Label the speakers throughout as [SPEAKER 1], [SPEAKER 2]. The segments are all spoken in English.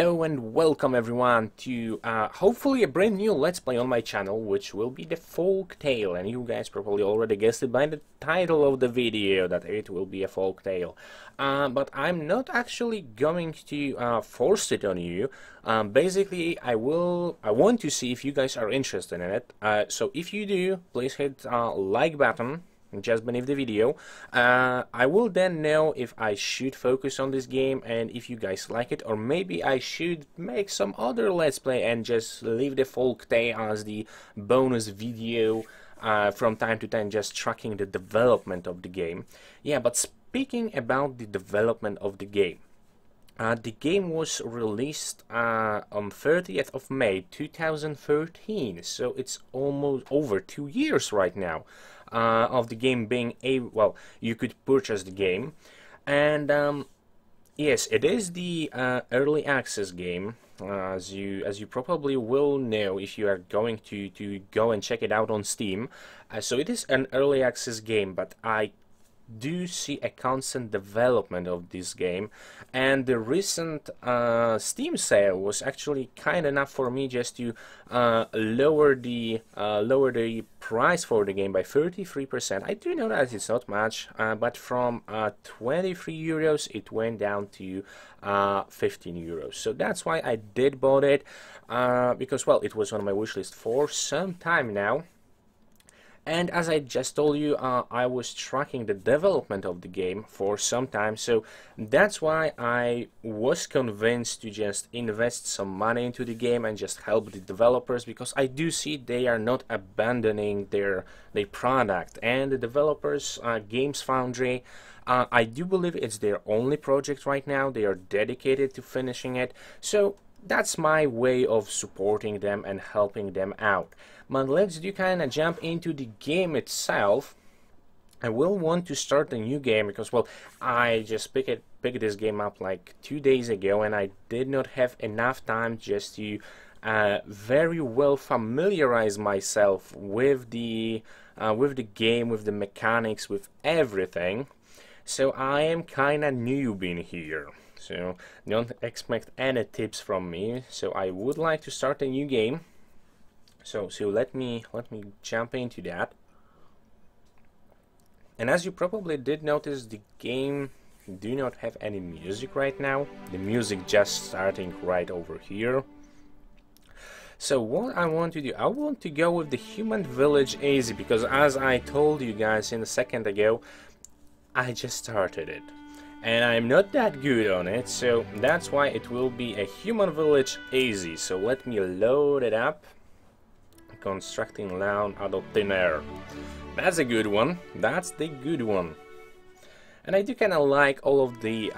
[SPEAKER 1] Hello and welcome everyone to hopefully a brand new Let's Play on my channel, which will be the folk tale, and you guys probably already guessed it by the title of the video that it will be a folk tale. But I'm not actually going to force it on you. Basically, I want to see if you guys are interested in it. So if you do, please hit like button just beneath the video. I will then know if I should focus on this game and if you guys like it, or maybe I should make some other Let's Play and just leave the folk tale as the bonus video from time to time, just tracking the development of the game. Yeah, but speaking about the development of the game, the game was released on 30th of May 2013, so it's almost over 2 years right now of the game being well, you could purchase the game. And yes, it is the early access game, as you probably will know if you are going to go and check it out on Steam. So it is an early access game, but I do see a constant development of this game, and the recent Steam sale was actually kind enough for me just to lower the price for the game by 33%. I do know that it's not much, but from 23 euros it went down to 15 euros. So that's why I did bought it, because, well, it was on my wish list for some time now. And as I just told you, I was tracking the development of the game for some time, so that's why I was convinced to just invest some money into the game and just help the developers, because I do see they are not abandoning their product. And the developers, Games Foundry, I do believe it's their only project right now. They are dedicated to finishing it, so that's my way of supporting them and helping them out. But let's do kind of jump into the game itself. I will want to start a new game because, well, I just picked this game up like 2 days ago, and I did not have enough time just to very well familiarize myself with the game, with the mechanics, with everything. So I am kind of newbie in here. So don't expect any tips from me. So I would like to start a new game. So let me jump into that. And as you probably did notice, the game do not have any music right now. The music just starting right over here. So what I want to do, I want to go with the Human Village Easy, because as I told you guys in a second ago, I just started it. And I'm not that good on it, so that's why it will be a Human Village Easy. So let me load it up. Constructing land out of thin air. That's a good one. That's the good one. And I do kind of like all of the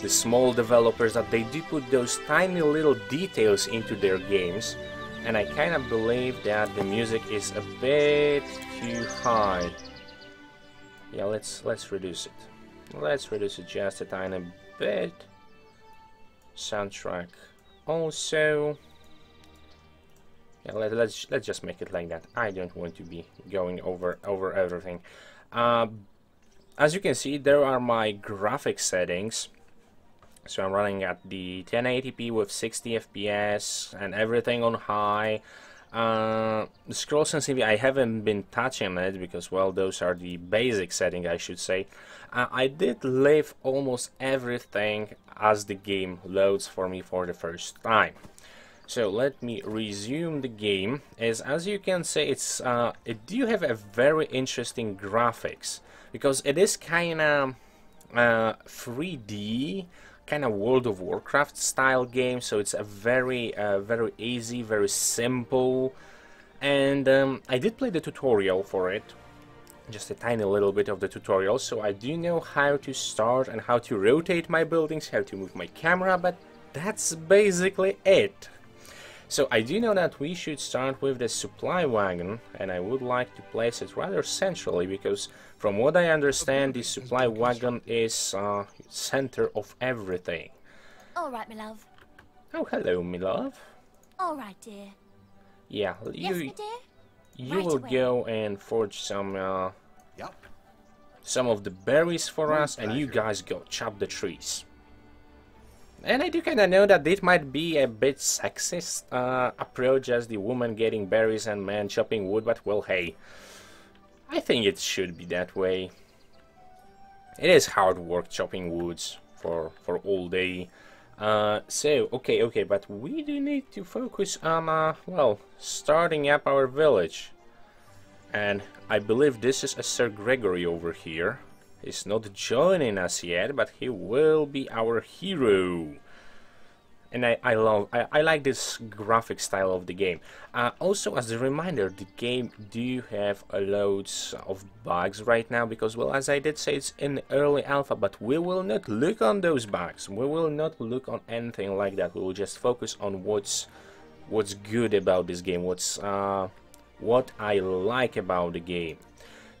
[SPEAKER 1] small developers that they do put those tiny little details into their games. And I kind of believe that the music is a bit too high. Yeah, let's reduce it. Let's reduce it just a tiny bit. Soundtrack also. Yeah, let's just make it like that. I don't want to be going over everything. As you can see, there are my graphics settings. So I'm running at the 1080p with 60 FPS and everything on high. The scroll sensitivity, I haven't been touching it because, well, those are the basic settings, I should say. I did leave almost everything as the game loads for me for the first time. So let me resume the game. As you can see, it do have a very interesting graphics, because it is kind of 3D, kind of World of Warcraft style game. So it's a very easy, very simple. And I did play the tutorial for it, just a tiny little bit of the tutorial. So I do know how to start and how to rotate my buildings, how to move my camera, but that's basically it. So I do know that we should start with the supply wagon, and I would like to place it rather centrally, because from what I understand, the supply wagon is center of everything.
[SPEAKER 2] All right, my love.
[SPEAKER 1] Oh, hello, my love.
[SPEAKER 2] All right, dear.
[SPEAKER 1] Yeah,
[SPEAKER 2] Yes, my dear.
[SPEAKER 1] You
[SPEAKER 2] Right
[SPEAKER 1] will
[SPEAKER 2] away.
[SPEAKER 1] go and forge some of the berries for us, and you guys go chop the trees. And I do kind of know that it might be a bit sexist approach as the woman getting berries and man chopping wood, but well, hey, I think it should be that way. It is hard work chopping woods for all day. So, okay, but we do need to focus on, well, starting up our village. And I believe this is a Sir Gregory over here. He's not joining us yet, but he will be our hero. And I like this graphic style of the game. Also, as a reminder, the game do have loads of bugs right now because, well, as I did say, it's in early alpha, but we will not look on those bugs. We will not look on anything like that. We will just focus on what's good about this game, what I like about the game.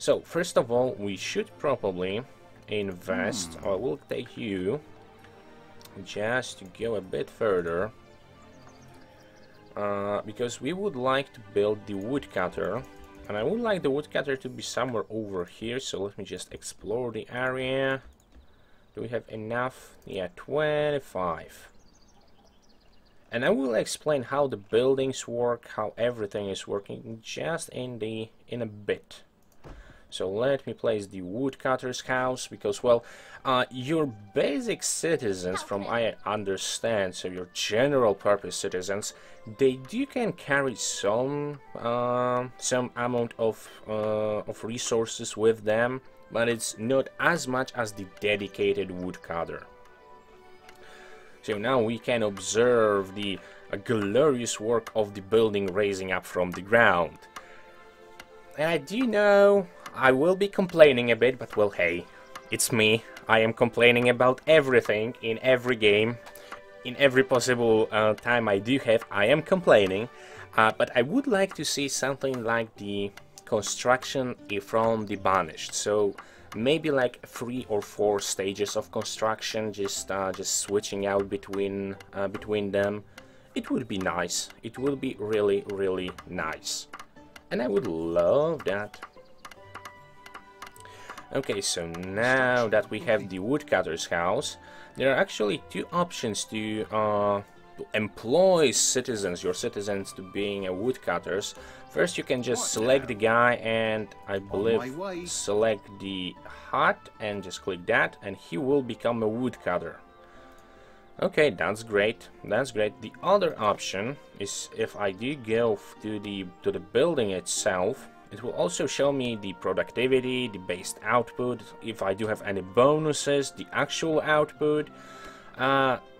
[SPEAKER 1] So, first of all, we should probably invest. I will take you just to go a bit further, because we would like to build the woodcutter, and I would like the woodcutter to be somewhere over here. So let me just explore the area. Do we have enough? Yeah, 25. And I will explain how the buildings work, how everything is working just in a bit. So let me place the woodcutter's house, because, well, your basic citizens, from I understand, so your general purpose citizens, they can carry some amount of resources with them, but it's not as much as the dedicated woodcutter. So now we can observe the glorious work of the building raising up from the ground. And I do know I will be complaining a bit, but well, hey, it's me. I am complaining about everything in every game. In every possible time I do have, I am complaining. But I would like to see something like the construction from the Banished. So maybe like 3 or 4 stages of construction, just switching out between them. It would be nice. It would be really, really nice. And I would love that. Okay, so now that we have the woodcutter's house, there are actually 2 options to employ citizens, your citizens, to being a woodcutters. First, you can just select the guy and I believe select the hut and just click that, and he will become a woodcutter. Okay, that's great. That's great. The other option is if I do go to the building itself, it will also show me the productivity, the base output, if I do have any bonuses, the actual output,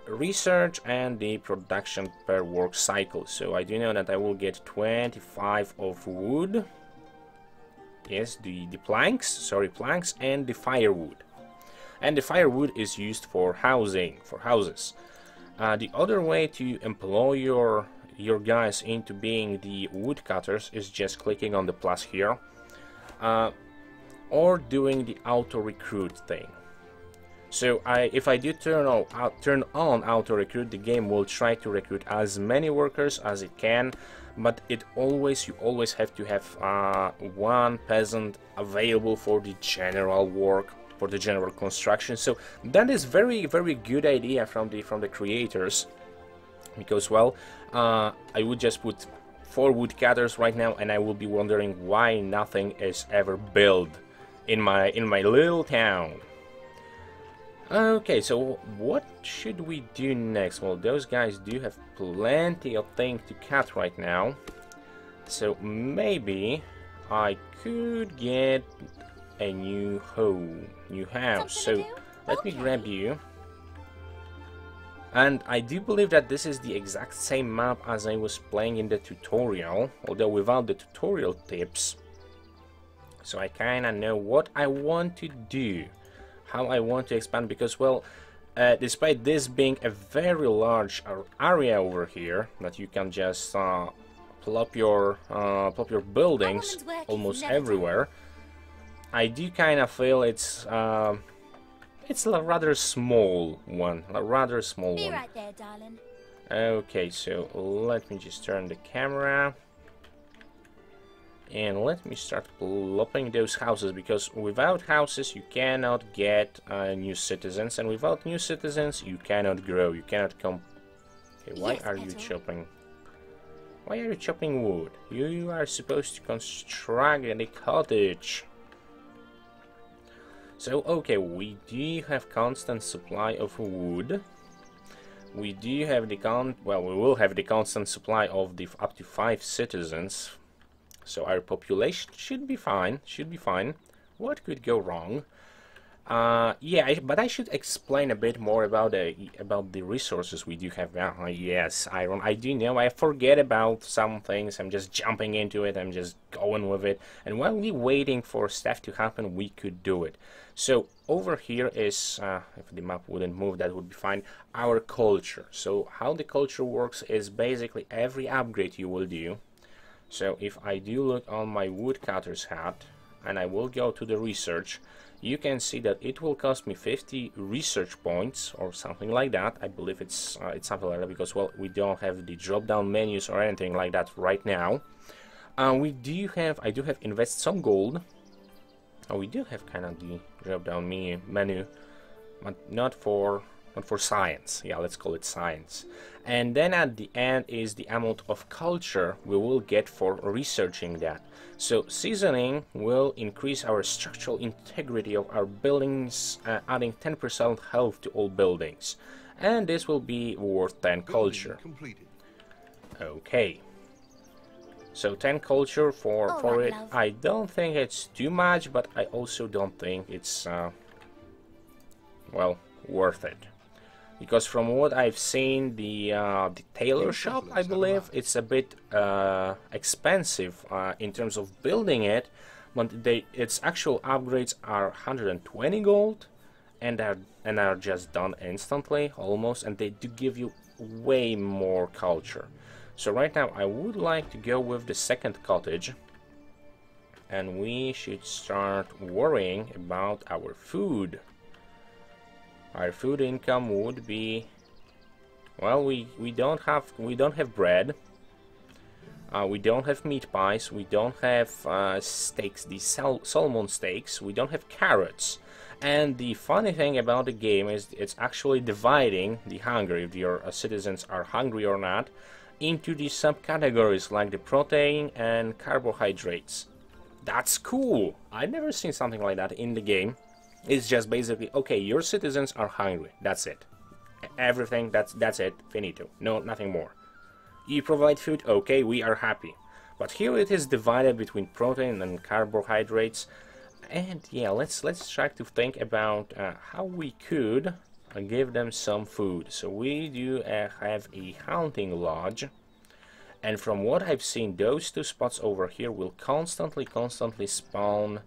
[SPEAKER 1] research, and the production per work cycle. So I do know that I will get 25 of wood. Yes, the planks, and the firewood. And the firewood is used for houses. The other way to employ your guys into being the woodcutters is just clicking on the plus here, or doing the auto recruit thing. So if I do turn on auto recruit, the game will try to recruit as many workers as it can, but you always have to have 1 peasant available for the general work, for the general construction. So that is very, very good idea from the creators. Because, well, I would just put 4 woodcutters right now, and I will be wondering why nothing is ever built in my little town. Okay, so what should we do next? Well, those guys do have plenty of things to cut right now, so maybe I could get a new house. So let me grab you. And I do believe that this is the exact same map as I was playing in the tutorial, although without the tutorial tips. So I kinda know what I want to do, how I want to expand, because, well, despite this being a very large area over here, that you can just plop your buildings almost everywhere, I do kinda feel it's a rather small one,
[SPEAKER 2] Be right there, darling.
[SPEAKER 1] Okay, so let me just turn the camera. And let me start plopping those houses, because without houses you cannot get new citizens, and without new citizens you cannot grow, you cannot come. Okay, why are you chopping? Why are you chopping wood? You are supposed to construct a cottage. So, okay, we do have constant supply of wood. We do have the we will have the constant supply of the up to 5 citizens. So our population should be fine. What could go wrong? Yeah, but I should explain a bit more about the resources we do have. Yes, Iron. I do know. I forget about some things. I'm just jumping into it. I'm just going with it. And while we waiting for stuff to happen, we could do it. So over here is, if the map wouldn't move, that would be fine. Our culture. So how the culture works is basically every upgrade you will do. So if I do look on my woodcutter's hat, and I will go to the research, you can see that it will cost me 50 research points or something like that. I believe it's something like that, because, well, we don't have the drop-down menus or anything like that right now. I do have invest some gold. We do have kind of the drop-down menu, but not for science. Yeah, let's call it science. And then at the end is the amount of culture we will get for researching that. So seasoning will increase our structural integrity of our buildings, adding 10% health to all buildings. And this will be worth 10 culture. Okay. So 10 culture for it. Love. I don't think it's too much, but I also don't think it's well, worth it. Because from what I've seen, the tailor shop, I believe, it's a bit expensive in terms of building it, but its actual upgrades are 120 gold, and are just done instantly, almost, and they do give you way more culture. So right now, I would like to go with the second cottage, and we should start worrying about our food. Our food income would be, well, we don't have bread, we don't have meat pies, we don't have steaks, the salmon steaks, we don't have carrots. And the funny thing about the game is it's actually dividing the hunger, if your citizens are hungry or not, into the subcategories like the protein and carbohydrates. That's cool. I've never seen something like that in the game. It's just basically, okay, your citizens are hungry, that's it. Everything, that's it, finito. No, nothing more. You provide food, okay, we are happy. But here it is divided between protein and carbohydrates. And yeah, let's try to think about how we could give them some food. So we do have a hunting lodge. And from what I've seen, those two spots over here will constantly spawn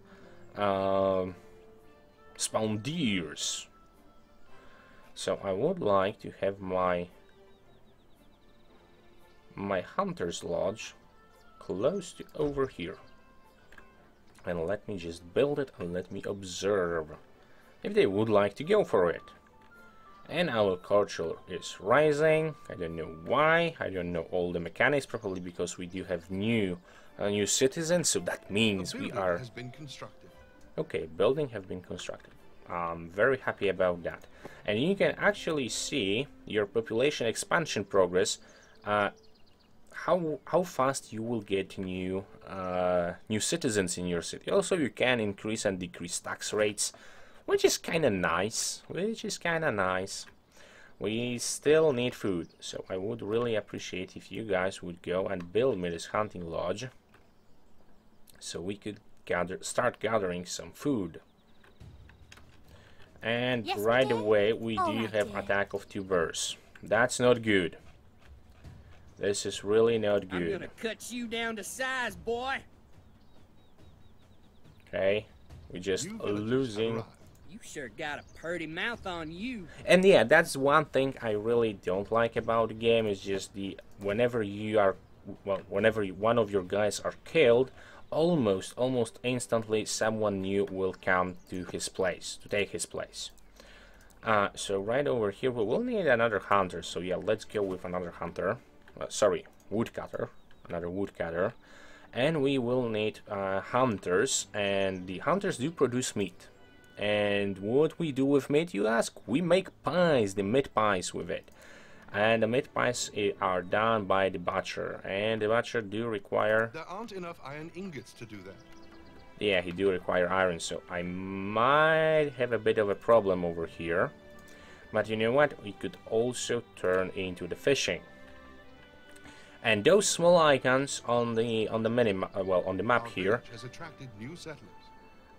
[SPEAKER 1] deers. So I would like to have my hunter's lodge close to over here, and let me just build it and let me observe if they would like to go for it. And our culture is rising. I don't know why, I don't know all the mechanics, probably because we do have new citizens, so that means we are
[SPEAKER 3] has been constructed.
[SPEAKER 1] Okay, building have been constructed. I'm very happy about that. And you can actually see your population expansion progress, how fast you will get new citizens in your city. Also, you can increase and decrease tax rates, which is kind of nice. We still need food, so I would really appreciate if you guys would go and build me this hunting lodge, so we could start gathering some food. And yes, right away we do have attack of 2 birds. That's not good. This is really not good.
[SPEAKER 4] I'm gonna cut you down to size, boy.
[SPEAKER 1] Okay, we're just losing.
[SPEAKER 4] You sure got a purty mouth on you.
[SPEAKER 1] And yeah, that's one thing I really don't like about the game, is just whenever one of your guys are killed, almost instantly someone new will come to his place, to take his place. So right over here we will need another hunter, so yeah, let's go with another hunter. Sorry, woodcutter, another woodcutter. and we will need hunters, and the hunters do produce meat. And what we do with meat, you ask? We make pies, the meat pies with it. And the meat pies are done by the butcher, and the butcher do require...
[SPEAKER 3] There aren't enough iron ingots to do that.
[SPEAKER 1] Yeah, he do require iron, so I might have a bit of a problem over here. But you know what? We could also turn into the fishing. And those small icons on the on the map here
[SPEAKER 3] Has attracted new settlers.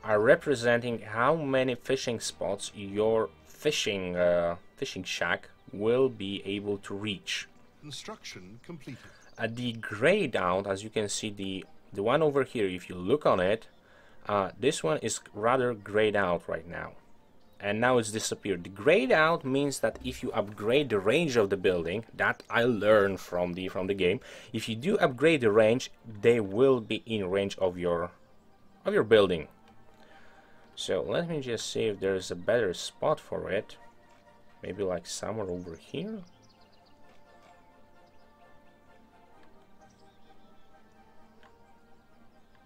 [SPEAKER 1] are representing how many fishing spots your fishing shack will be able to reach.
[SPEAKER 3] Construction completed.
[SPEAKER 1] The grayed out, as you can see, the one over here, if you look on it, this one is rather grayed out right now, and now it's disappeared. The grayed out means that if you upgrade the range of the building, that I learned from the game, if you do upgrade the range, they will be in range of your building. So let me just see if there's a better spot for it. Maybe like somewhere over here.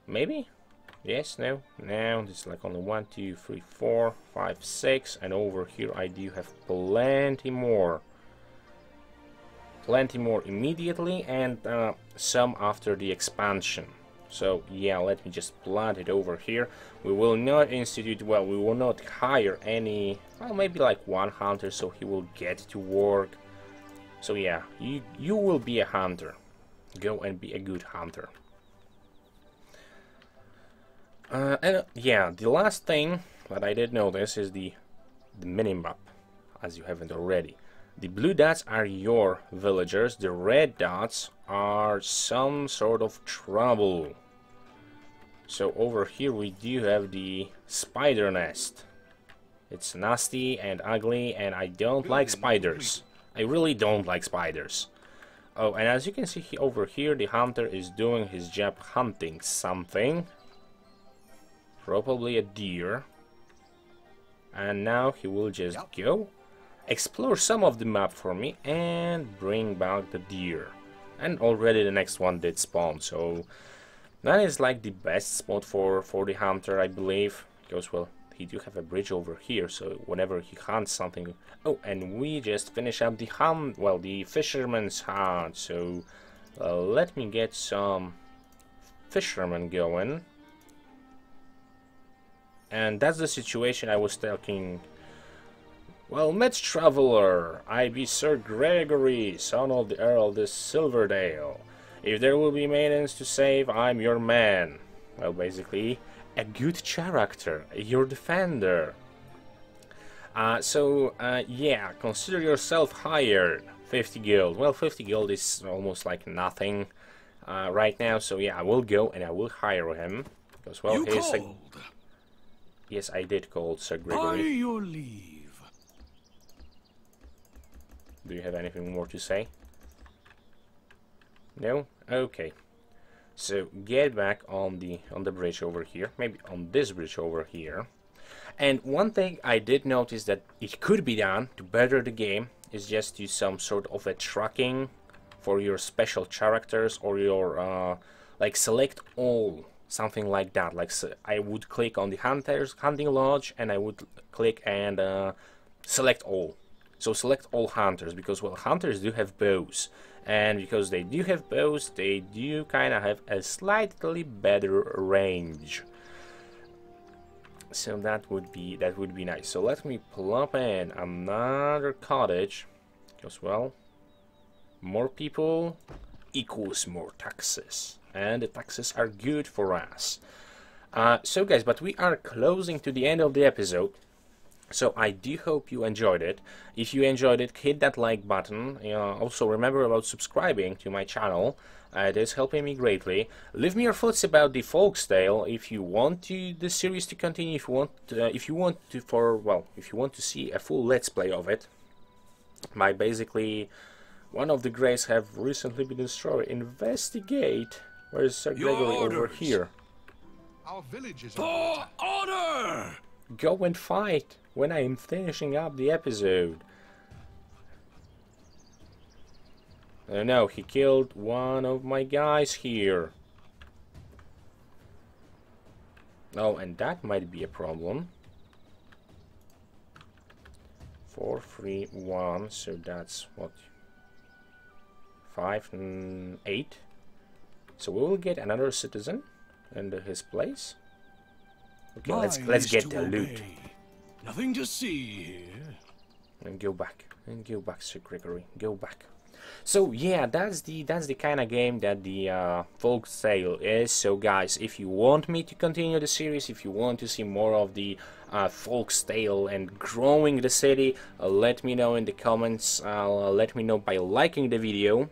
[SPEAKER 1] Maybe? Yes, no, no, this is like only 1, 2, 3, 4, 5, 6, and over here I do have plenty more. Plenty more immediately, and some after the expansion. So yeah, let me just plant it over here. We will not institute, well, we will not hire any, well, maybe like one hunter, so he will get to work. So yeah, you will be a hunter. Go and be a good hunter. And yeah, the last thing that I did notice is the minimap, as you haven't already. The blue dots are your villagers, the red dots are some sort of trouble. So over here we do have the spider nest. It's nasty and ugly, and I don't like spiders. I really don't like spiders. Oh, and as you can see over here, the hunter is doing his job hunting something. Probably a deer. And now he will just go explore some of the map for me and bring back the deer. And already the next one did spawn, so that is like the best spot for the hunter, I believe. Because, well, he do have a bridge over here, so whenever he hunts something... Oh, and we just finish up the hunt, well, the fisherman's hunt, so let me get some fishermen going. And that's the situation I was talking. Well, met traveler, I be Sir Gregory, son of the Earl of Silverdale. If there will be maidens to save, I'm your man. Well, basically, a good character, your defender. Yeah, consider yourself hired. 50 gold. Well, 50 gold is almost like nothing right now, so yeah, I will go and I will hire him. Because, well, he's a... Yes, I did call Sir Gregory.
[SPEAKER 5] By your leave.
[SPEAKER 1] Do you have anything more to say? No? Okay. So get back on the bridge over here. Maybe on this bridge over here. And one thing I did notice that it could be done to better the game is just use some sort of a tracking for your special characters, or your like select all. Something like that. Like, so I would click on the hunting lodge, and I would click and select all. So select all hunters, because, well, hunters do have bows, and because they do have bows, they do kind of have a slightly better range. So that would be nice. So let me plop in another cottage, because, well, more people equals more taxes. And the taxes are good for us. So guys, but we are closing to the end of the episode. So I do hope you enjoyed it. If you enjoyed it, hit that like button. Also remember about subscribing to my channel. It is helping me greatly. Leave me your thoughts about the Folktale. If you want the series to continue, if you want to see a full let's play of it, by basically one of the grays have recently been destroyed. Investigate. Where is Sir Gregory over here?
[SPEAKER 3] Our village is
[SPEAKER 5] For order!
[SPEAKER 1] Go and fight when I am finishing up the episode. No, he killed one of my guys here. Oh, and that might be a problem. 431, so that's what, 5 and 8. So we will get another citizen into his place. Okay, let's get the loot.
[SPEAKER 5] Nothing to see here.
[SPEAKER 1] And go back, Sir Gregory, go back. So yeah, that's the kind of game that the folk tale is. So guys, if you want me to continue the series, if you want to see more of the folk tale and growing the city, let me know in the comments. Let me know by liking the video.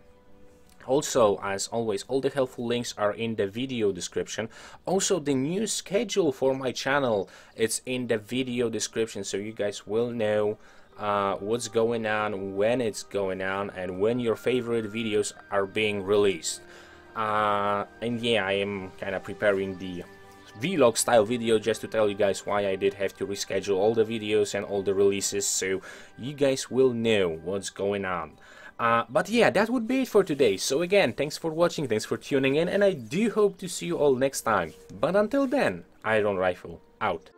[SPEAKER 1] Also, as always, all the helpful links are in the video description. Also, the new schedule for my channel, it's in the video description, so you guys will know what's going on, when it's going on, and when your favorite videos are being released. And yeah, I am kind of preparing the vlog style video just to tell you guys why I did have to reschedule all the videos and all the releases, so you guys will know what's going on. But yeah, that would be it for today. So again, thanks for watching, thanks for tuning in, and I do hope to see you all next time. But until then, Iron Rifle out.